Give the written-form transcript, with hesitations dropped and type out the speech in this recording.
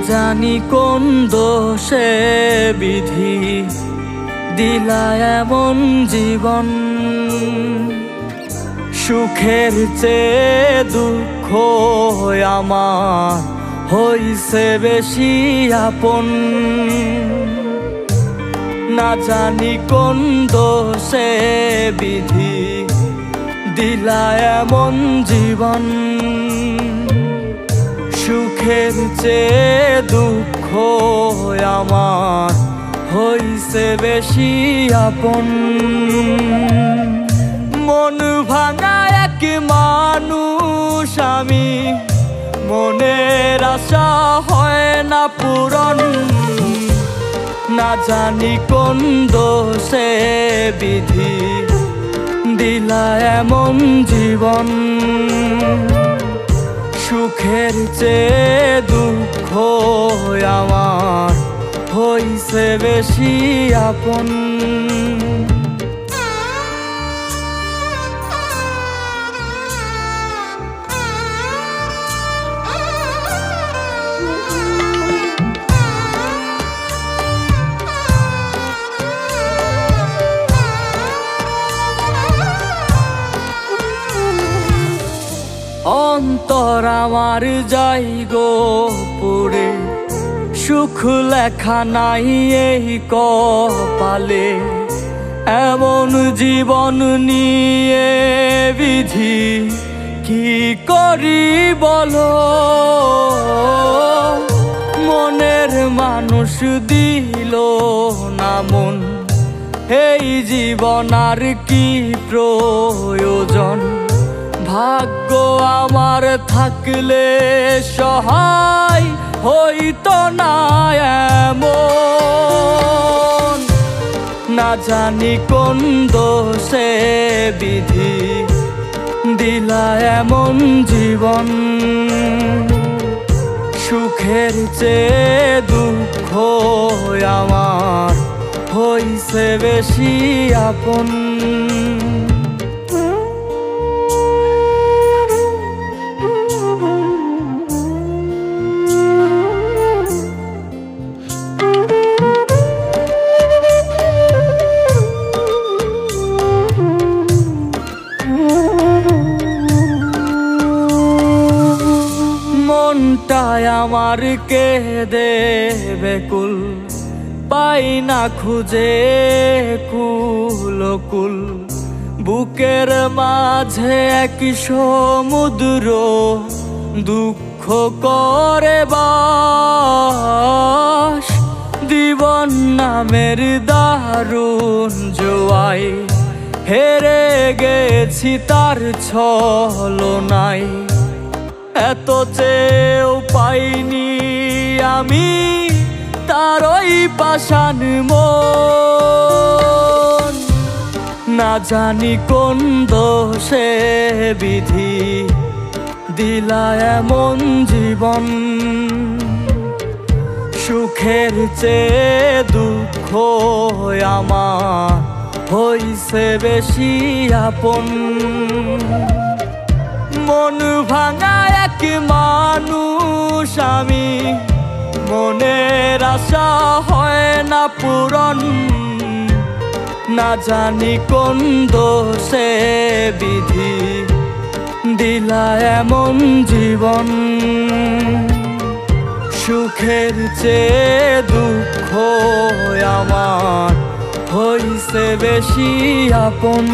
জানি কোন দোষে বিধি দিলা এমন জীবন, সুখের চেয়ে দুঃখ আমার হইছে বেশি আপন। না জানি কোন দোষে বিধি দিলা এমন জীবন, সুখের চেয়ে দুঃখ আমার হইছে বেশি আপন। মন ভাঙা এক মানুষ আমি, মনের আশা হয় না পূরণ। না জানি কোন দোষে বিধি দিলা এমন জীবন, সুখের চেয়ে দুঃখ আমার হইছে বেশি আপন। অন্তর আমার যাই গো পুরে, সুখ লেখা নাই এই কপালে। এমন জীবন নিয়ে বিধি কি করি বলো, মনের মানুষ দিল না মন, এই জীবন আর কি প্রয়োজন। ভাগ্য আমার থাকলে সহায় হইতো না এমন। না জানি কোন দোষে বিধি দিলা এমন জীবন, সুখের চেয়ে দুঃখ আমার হইছে বেশি আপন। মনটায় আমার কেঁদে বেকুল, পাই না খুঁজে কুল কুল। বুকের মাঝে এক সমুদ্র দুঃখ করে বাস, জীবন নামের দারুণ জোয়ায় হেরে গেছি তার ছলনায়। এত চেয়েও পাইনি আমি তার ওই পাষাণ মন। না জানি কোন দোষে বিধি দিলা এমন জীবন, সুখের চেয়ে দুঃখ আমার হইছে বেশি আপন। মন ভাঙা এক মানুষ আমি, মনের আশা হয় না পূরণ। না জানি কোন দোষে বিধি দিলা এমন জীবন, সুখের চেয়ে দুঃখ আমার হইছে বেশি আপন।